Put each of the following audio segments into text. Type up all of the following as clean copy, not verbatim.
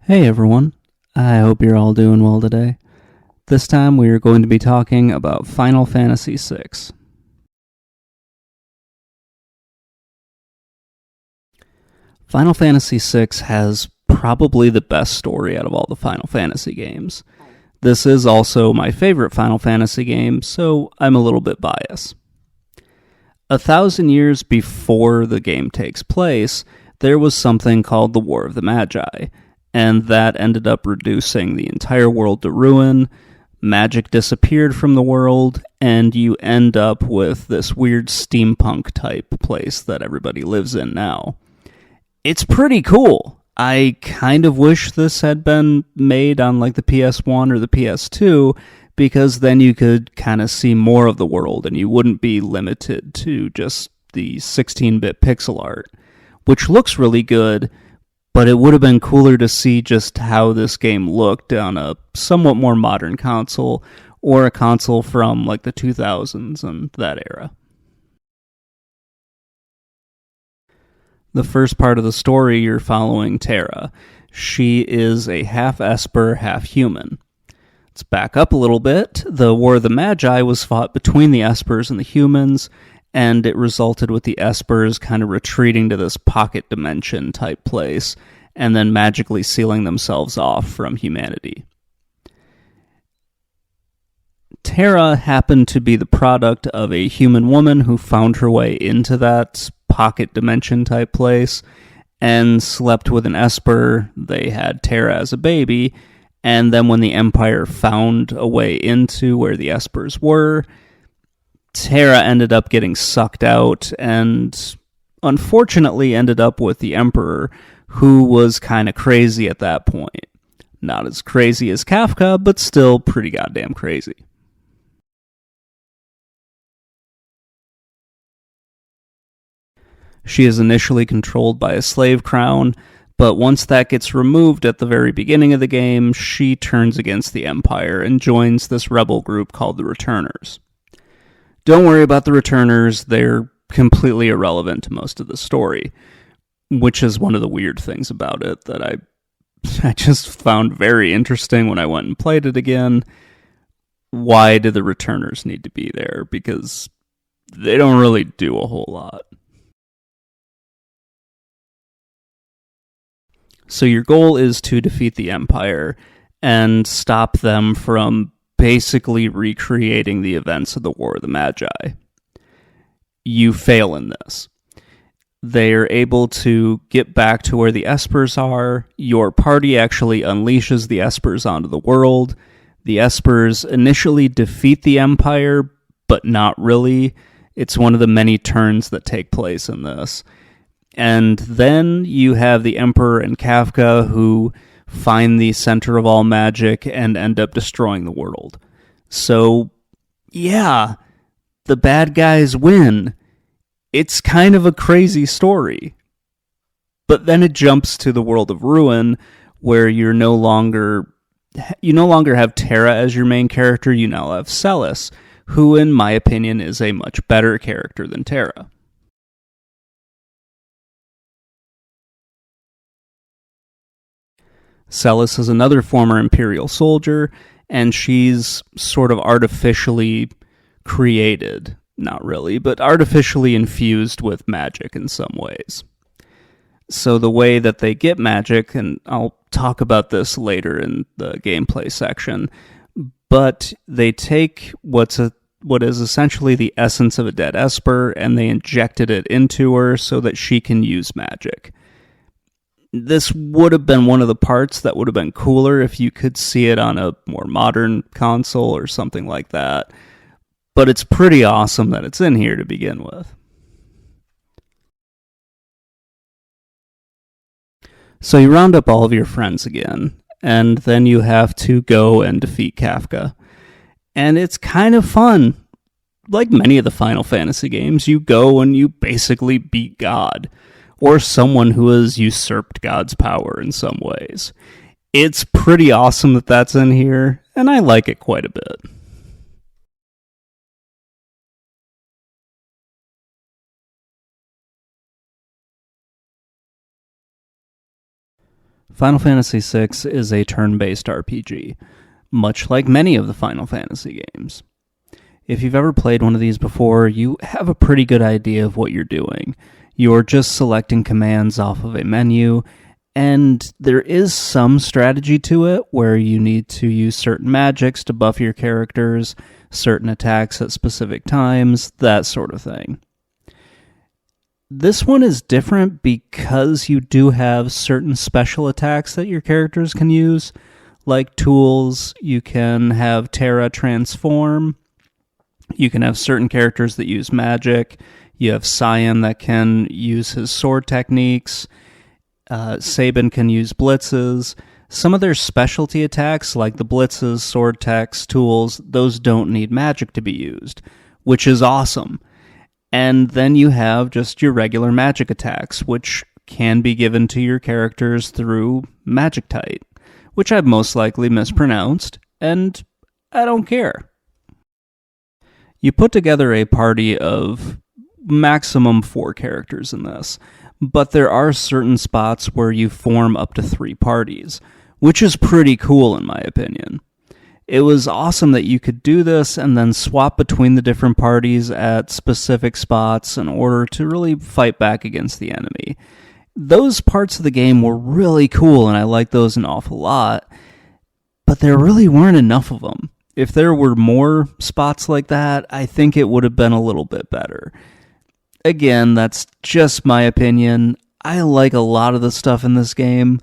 Hey everyone, I hope you're all doing well today. This time we are going to be talking about Final Fantasy VI. Final Fantasy VI has probably the best story out of all the Final Fantasy games. This is also my favorite Final Fantasy game, so I'm a little bit biased. 1,000 years before the game takes place, there was something called the War of the Magi, and that ended up reducing the entire world to ruin. Magic disappeared from the world, and you end up with this weird steampunk type place that everybody lives in now. It's pretty cool. I kind of wish this had been made on like the PS1 or the PS2, because then you could kind of see more of the world and you wouldn't be limited to just the 16-bit pixel art, which looks really good, but it would have been cooler to see just how this game looked on a somewhat more modern console or a console from like the 2000s and that era. The first part of the story, you're following Terra. She is a half Esper, half human. Let's back up a little bit. The War of the Magi was fought between the Espers and the humans, and it resulted with the Espers kind of retreating to this pocket dimension type place, and then magically sealing themselves off from humanity. Terra happened to be the product of a human woman who found her way into that pocket dimension type place and slept with an Esper. They had Terra as a baby, and then when the Empire found a way into where the Espers were, Terra ended up getting sucked out and unfortunately ended up with the Emperor, who was kind of crazy at that point. Not as crazy as Kafka, but still pretty goddamn crazy. She is initially controlled by a slave crown, but once that gets removed at the very beginning of the game, she turns against the Empire and joins this rebel group called the Returners. Don't worry about the Returners, they're completely irrelevant to most of the story, which is one of the weird things about it that I just found very interesting when I went and played it again. Why do the Returners need to be there? Because they don't really do a whole lot. So your goal is to defeat the Empire and stop them from basically recreating the events of the War of the Magi. You fail in this. They are able to get back to where the Espers are. Your party actually unleashes the Espers onto the world. The Espers initially defeat the Empire, but not really. It's one of the many turns that take place in this. And then you have the Emperor and Kafka who find the center of all magic and end up destroying the world. So, yeah, the bad guys win. It's kind of a crazy story. But then it jumps to the world of Ruin, where you no longer have Terra as your main character, you now have Celes, who in my opinion is a much better character than Terra. Celes is another former Imperial soldier, and she's sort of artificially created. Not really, but artificially infused with magic in some ways. So the way that they get magic, and I'll talk about this later in the gameplay section, but they take what is essentially the essence of a dead Esper, and they injected it into her so that she can use magic. This would have been one of the parts that would have been cooler if you could see it on a more modern console or something like that. But it's pretty awesome that it's in here to begin with. So you round up all of your friends again, and then you have to go and defeat Kafka. And it's kind of fun. Like many of the Final Fantasy games, you go and you basically beat God, or someone who has usurped God's power in some ways. It's pretty awesome that that's in here, and I like it quite a bit. Final Fantasy VI is a turn-based RPG, much like many of the Final Fantasy games. If you've ever played one of these before, you have a pretty good idea of what you're doing. You're just selecting commands off of a menu, and there is some strategy to it where you need to use certain magics to buff your characters, certain attacks at specific times, that sort of thing. This one is different because you do have certain special attacks that your characters can use, like tools. You can have Terra transform. You can have certain characters that use magic. You have Cyan that can use his sword techniques. Sabin can use blitzes. Some of their specialty attacks, like the blitzes, sword techs, tools, those don't need magic to be used, which is awesome. And then you have just your regular magic attacks, which can be given to your characters through Magictite, which I've most likely mispronounced, and I don't care. You put together a party of maximum 4 characters in this, but there are certain spots where you form up to 3 parties, which is pretty cool in my opinion. It was awesome that you could do this and then swap between the different parties at specific spots in order to really fight back against the enemy. Those parts of the game were really cool, and I liked those an awful lot, but there really weren't enough of them. If there were more spots like that, I think it would have been a little bit better. Again, that's just my opinion. I like a lot of the stuff in this game,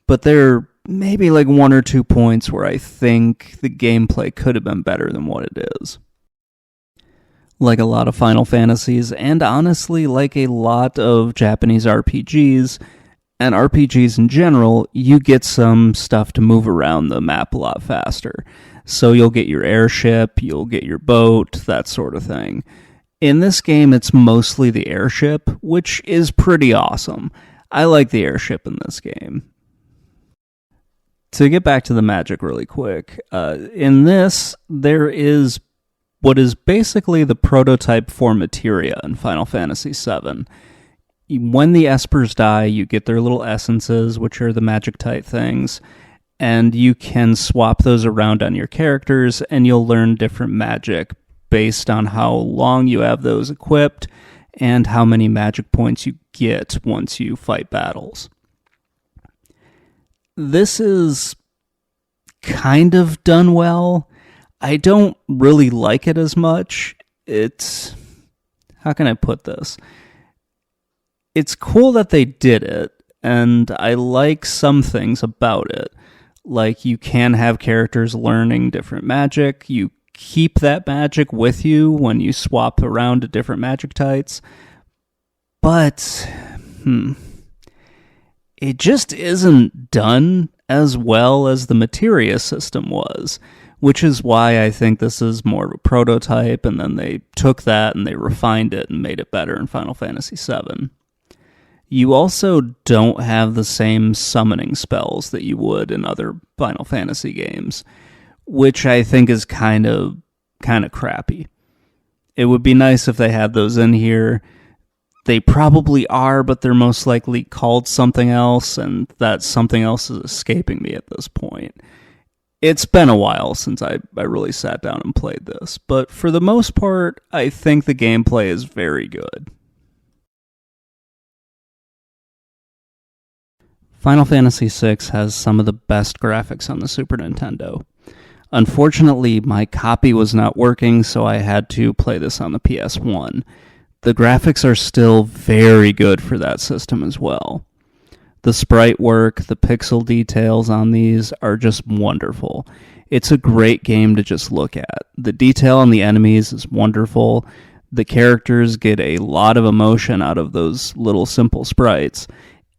but there are maybe like 1 or 2 points where I think the gameplay could have been better than what it is. Like a lot of Final Fantasies, and honestly, like a lot of Japanese RPGs, and RPGs in general, you get some stuff to move around the map a lot faster. So you'll get your airship, you'll get your boat, that sort of thing. In this game, it's mostly the airship, which is pretty awesome. I like the airship in this game. To get back to the magic really quick, in this, there is what is basically the prototype for materia in Final Fantasy VII. When the Espers die, you get their little essences, which are the Magictite things, and you can swap those around on your characters, and you'll learn different magic based on how long you have those equipped and how many magic points you get once you fight battles. This is kind of done well. I don't really like it as much. How can I put this? It's cool that they did it, and I like some things about it. Like, you can have characters learning different magic. You keep that magic with you when you swap around to different Magictites. But, it just isn't done as well as the materia system was, which is why I think this is more of a prototype, and then they took that and they refined it and made it better in Final Fantasy VII. You also don't have the same summoning spells that you would in other Final Fantasy games, which I think is kind of crappy. It would be nice if they had those in here. They probably are, but they're most likely called something else, and that something else is escaping me at this point. It's been a while since I really sat down and played this, but for the most part, I think the gameplay is very good. Final Fantasy VI has some of the best graphics on the Super Nintendo. Unfortunately, my copy was not working, so I had to play this on the PS1. The graphics are still very good for that system as well. The sprite work, the pixel details on these are just wonderful. It's a great game to just look at. The detail on the enemies is wonderful. The characters get a lot of emotion out of those little simple sprites.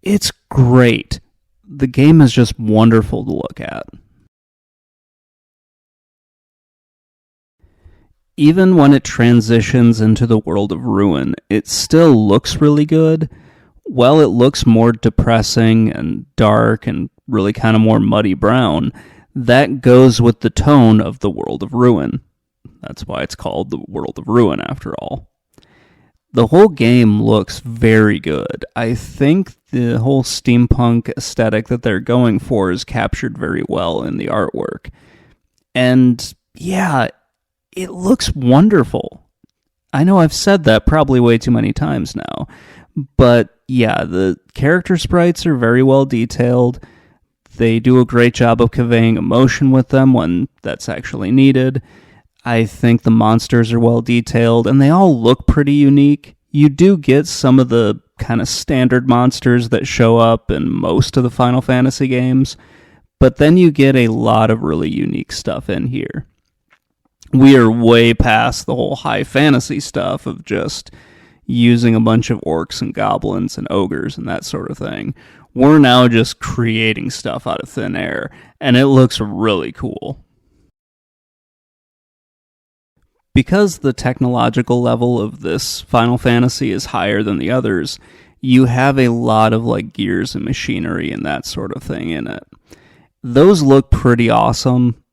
It's great. The game is just wonderful to look at. Even when it transitions into the world of Ruin, it still looks really good. While it looks more depressing and dark and really kind of more muddy brown, that goes with the tone of the world of Ruin. That's why it's called the World of Ruin, after all. The whole game looks very good. I think the whole steampunk aesthetic that they're going for is captured very well in the artwork. And yeah, it looks wonderful. I know I've said that probably way too many times now, but yeah, the character sprites are very well detailed. They do a great job of conveying emotion with them when that's actually needed. I think the monsters are well detailed, and they all look pretty unique. You do get some of the kind of standard monsters that show up in most of the Final Fantasy games, but then you get a lot of really unique stuff in here. We are way past the whole high fantasy stuff of just using a bunch of orcs and goblins and ogres and that sort of thing. We're now just creating stuff out of thin air, and it looks really cool. Because the technological level of this Final Fantasy is higher than the others, you have a lot of like gears and machinery and that sort of thing in it. Those look pretty awesome.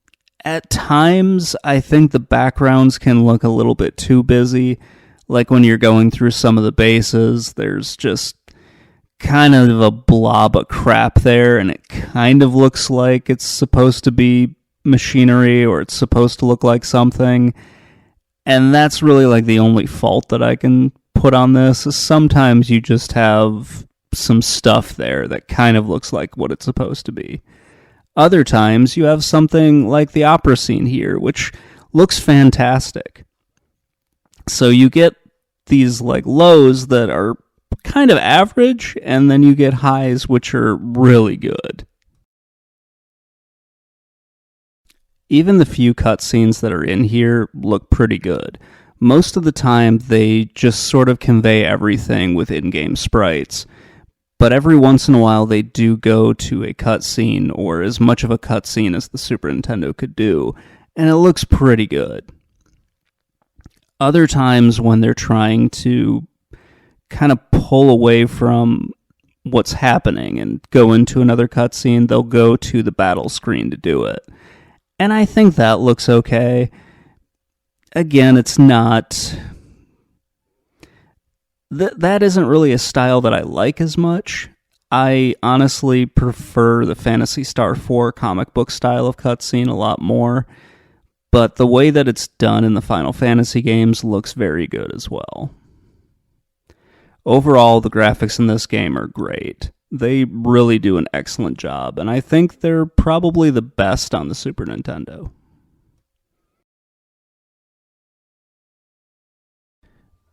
At times, I think the backgrounds can look a little bit too busy. Like when you're going through some of the bases, there's just kind of a blob of crap there, and it kind of looks like it's supposed to be machinery or it's supposed to look like something. And that's really like the only fault that I can put on this, is sometimes you just have some stuff there that kind of looks like what it's supposed to be. Other times you have something like the opera scene here, which looks fantastic. So you get these like lows that are kind of average, and then you get highs which are really good. Even the few cutscenes that are in here look pretty good. Most of the time they just sort of convey everything with in-game sprites, but every once in a while they do go to a cutscene, or as much of a cutscene as the Super Nintendo could do, and it looks pretty good. Other times when they're trying to kind of pull away from what's happening and go into another cutscene, they'll go to the battle screen to do it. And I think that looks okay. Again, it's not... That isn't really a style that I like as much. I honestly prefer the Phantasy Star 4 comic book style of cutscene a lot more, but the way that it's done in the Final Fantasy games looks very good as well. Overall, the graphics in this game are great. They really do an excellent job, and I think they're probably the best on the Super Nintendo.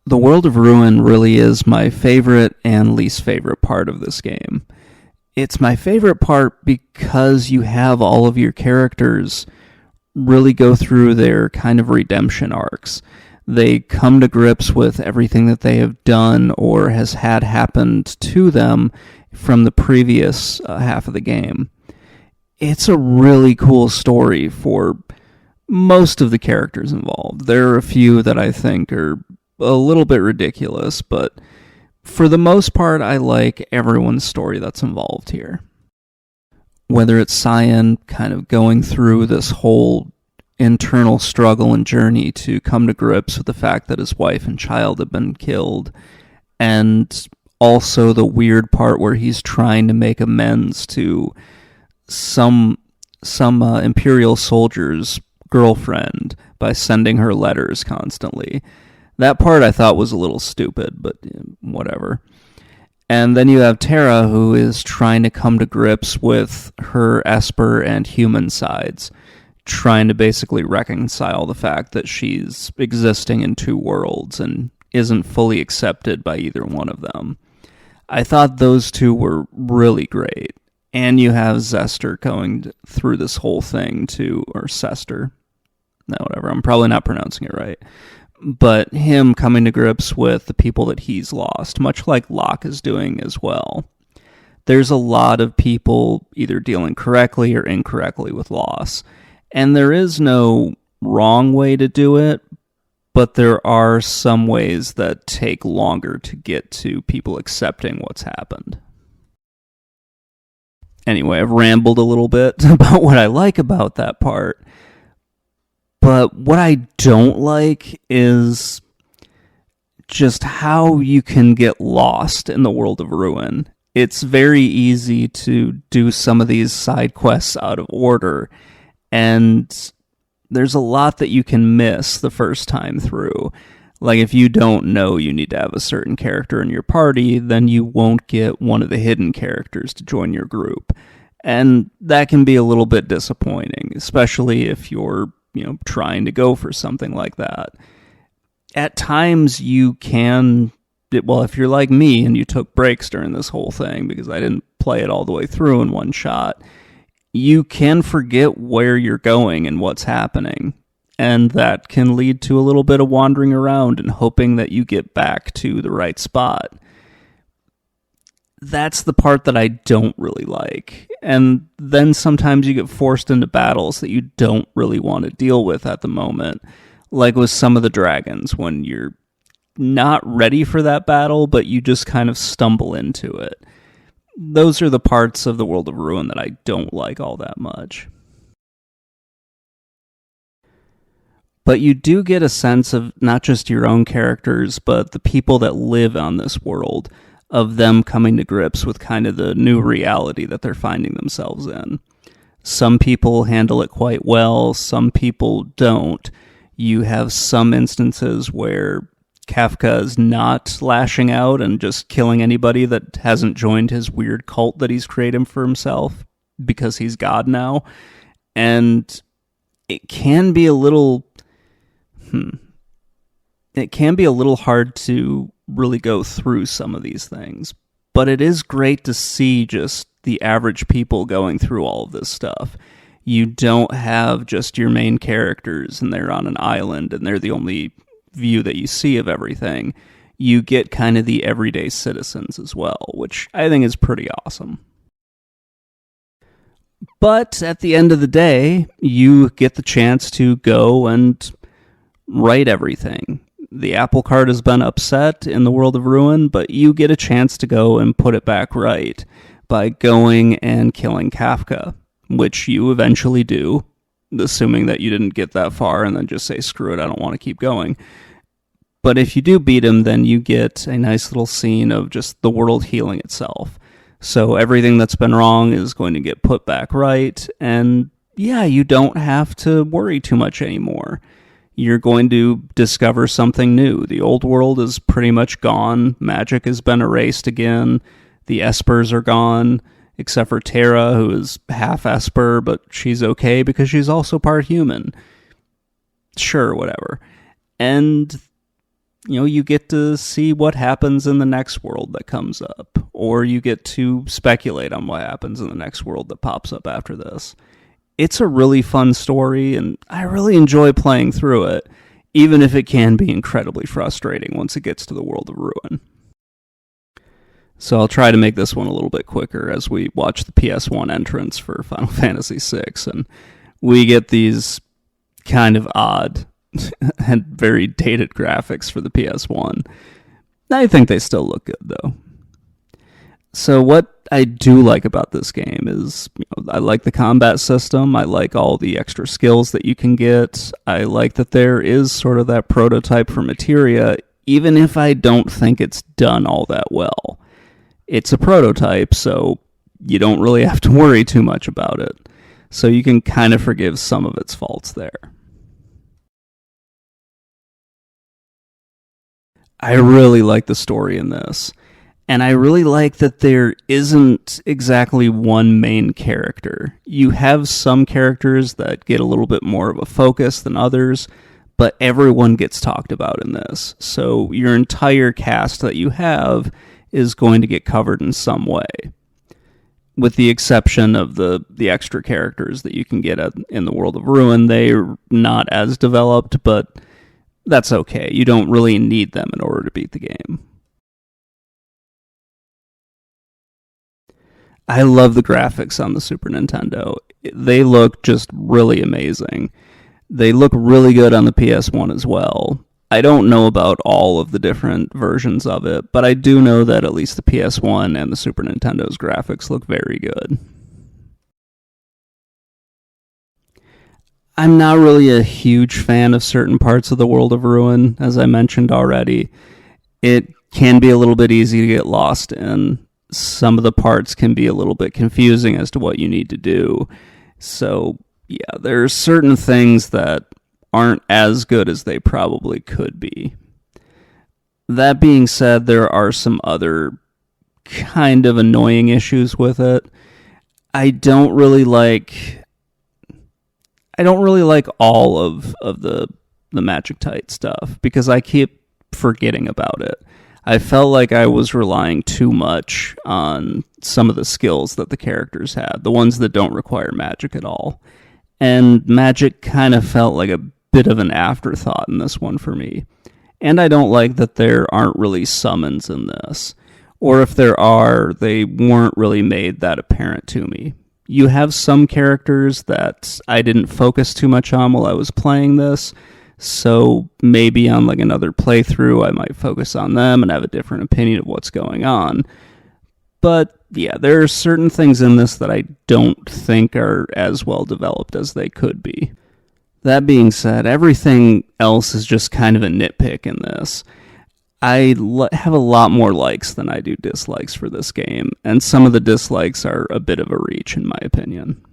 The World of Ruin really is my favorite and least favorite part of this game. It's my favorite part because you have all of your characters really go through their kind of redemption arcs. They come to grips with everything that they have done or has had happened to them from the previous half of the game. It's a really cool story for most of the characters involved. There are a few that I think are a little bit ridiculous, but for the most part, I like everyone's story that's involved here. Whether it's Cyan kind of going through this whole internal struggle and journey to come to grips with the fact that his wife and child have been killed, and also the weird part where he's trying to make amends to some Imperial soldier's girlfriend by sending her letters constantly. That part I thought was a little stupid, but whatever. And then you have Terra, who is trying to come to grips with her Esper and human sides, trying to basically reconcile the fact that she's existing in two worlds and isn't fully accepted by either one of them. I thought those two were really great. And you have Zester going through this whole thing too, or Sester. No, whatever. I'm probably not pronouncing it right. But him coming to grips with the people that he's lost, much like Locke is doing as well. There's a lot of people either dealing correctly or incorrectly with loss. And there is no wrong way to do it, but there are some ways that take longer to get to people accepting what's happened. Anyway, I've rambled a little bit about what I like about that part. But what I don't like is just how you can get lost in the World of Ruin. It's very easy to do some of these side quests out of order, and there's a lot that you can miss the first time through. Like, if you don't know you need to have a certain character in your party, then you won't get one of the hidden characters to join your group. And that can be a little bit disappointing, especially if you're, trying to go for something like that. At times you can, well, if you're like me and you took breaks during this whole thing, because I didn't play it all the way through in one shot, you can forget where you're going and what's happening. And that can lead to a little bit of wandering around and hoping that you get back to the right spot. That's the part that I don't really like. And then sometimes you get forced into battles that you don't really want to deal with at the moment. Like with some of the dragons, when you're not ready for that battle, but you just kind of stumble into it. Those are the parts of the World of Ruin that I don't like all that much. But you do get a sense of not just your own characters, but the people that live on this world, of them coming to grips with kind of the new reality that they're finding themselves in. Some people handle it quite well, some people don't. You have some instances where Kafka is not lashing out and just killing anybody that hasn't joined his weird cult that he's created for himself because he's God now. And it can be a little... It can be a little hard to really go through some of these things, but it is great to see just the average people going through all of this stuff. You don't have just your main characters and they're on an island and they're the only view that you see of everything. You get kind of the everyday citizens as well, which I think is pretty awesome. But at the end of the day, you get the chance to go and right everything. The apple cart has been upset in the World of Ruin, but you get a chance to go and put it back right by going and killing Kafka, which you eventually do, assuming that you didn't get that far and then just say, screw it, I don't want to keep going. But if you do beat him, then you get a nice little scene of just the world healing itself. So everything that's been wrong is going to get put back right, and yeah, you don't have to worry too much anymore. You're going to discover something new. The old world is pretty much gone. Magic has been erased again. The Espers are gone, except for Terra, who is half Esper, but she's okay because she's also part human. Sure, whatever. And, you get to see what happens in the next world that comes up. Or you get to speculate on what happens in the next world that pops up after this. It's a really fun story, and I really enjoy playing through it, even if it can be incredibly frustrating once it gets to the World of Ruin. So I'll try to make this one a little bit quicker as we watch the PS1 entrance for Final Fantasy VI, and we get these kind of odd and very dated graphics for the PS1. I think they still look good, though. So what I do like about this game is, I like the combat system. I like all the extra skills that you can get. I like that there is sort of that prototype for Materia, even if I don't think it's done all that well. It's a prototype, so you don't really have to worry too much about it. So you can kind of forgive some of its faults there. I really like the story in this. And I really like that there isn't exactly one main character. You have some characters that get a little bit more of a focus than others, but everyone gets talked about in this. So your entire cast that you have is going to get covered in some way, with the exception of the extra characters that you can get in the World of Ruin. They're not as developed, but that's okay. You don't really need them in order to beat the game. I love the graphics on the Super Nintendo. They look just really amazing. They look really good on the PS1 as well. I don't know about all of the different versions of it, but I do know that at least the PS1 and the Super Nintendo's graphics look very good. I'm not really a huge fan of certain parts of the World of Ruin, as I mentioned already. It can be a little bit easy to get lost in. Some of the parts can be a little bit confusing as to what you need to do. So, yeah, there's certain things that aren't as good as they probably could be. That being said, there are some other kind of annoying issues with it. I don't really like all of the Magic Tite stuff because I keep forgetting about it. I felt like I was relying too much on some of the skills that the characters had, the ones that don't require magic at all. And magic kind of felt like a bit of an afterthought in this one for me. And I don't like that there aren't really summons in this. Or if there are, they weren't really made that apparent to me. You have some characters that I didn't focus too much on while I was playing this, so maybe on like another playthrough I might focus on them and have a different opinion of what's going on. But yeah, there are certain things in this that I don't think are as well developed as they could be. That being said, everything else is just kind of a nitpick in this. I have a lot more likes than I do dislikes for this game, and some of the dislikes are a bit of a reach in my opinion.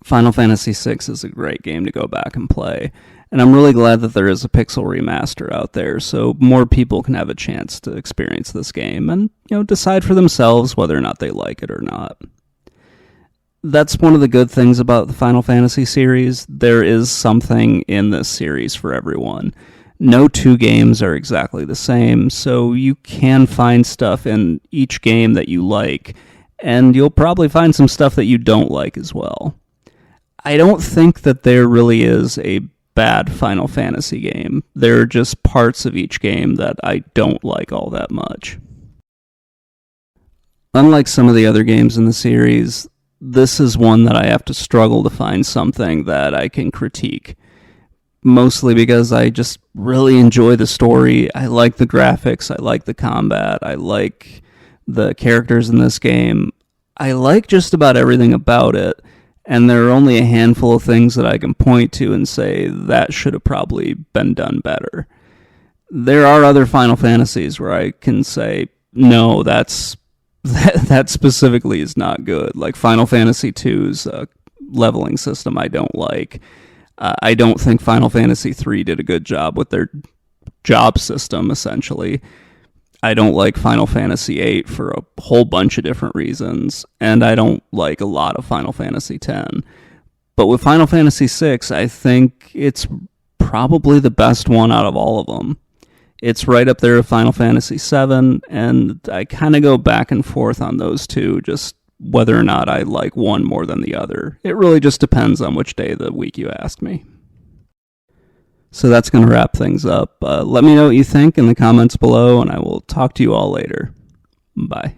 Final Fantasy VI is a great game to go back and play, and I'm really glad that there is a pixel remaster out there so more people can have a chance to experience this game and, decide for themselves whether or not they like it or not. That's one of the good things about the Final Fantasy series. There is something in this series for everyone. No two games are exactly the same, so you can find stuff in each game that you like, and you'll probably find some stuff that you don't like as well. I don't think that there really is a bad Final Fantasy game. There are just parts of each game that I don't like all that much. Unlike some of the other games in the series, this is one that I have to struggle to find something that I can critique. Mostly because I just really enjoy the story. I like the graphics. I like the combat. I like the characters in this game. I like just about everything about it. And there are only a handful of things that I can point to and say that should have probably been done better. There are other Final Fantasies where I can say, no, that specifically is not good. Like Final Fantasy II's leveling system I don't like. I don't think Final Fantasy III did a good job with their job system, essentially. I don't like Final Fantasy VIII for a whole bunch of different reasons, and I don't like a lot of Final Fantasy X. But with Final Fantasy VI, I think it's probably the best one out of all of them. It's right up there with Final Fantasy VII, and I kind of go back and forth on those two, just whether or not I like one more than the other. It really just depends on which day of the week you ask me. So that's going to wrap things up. Let me know what you think in the comments below, and I will talk to you all later. Bye.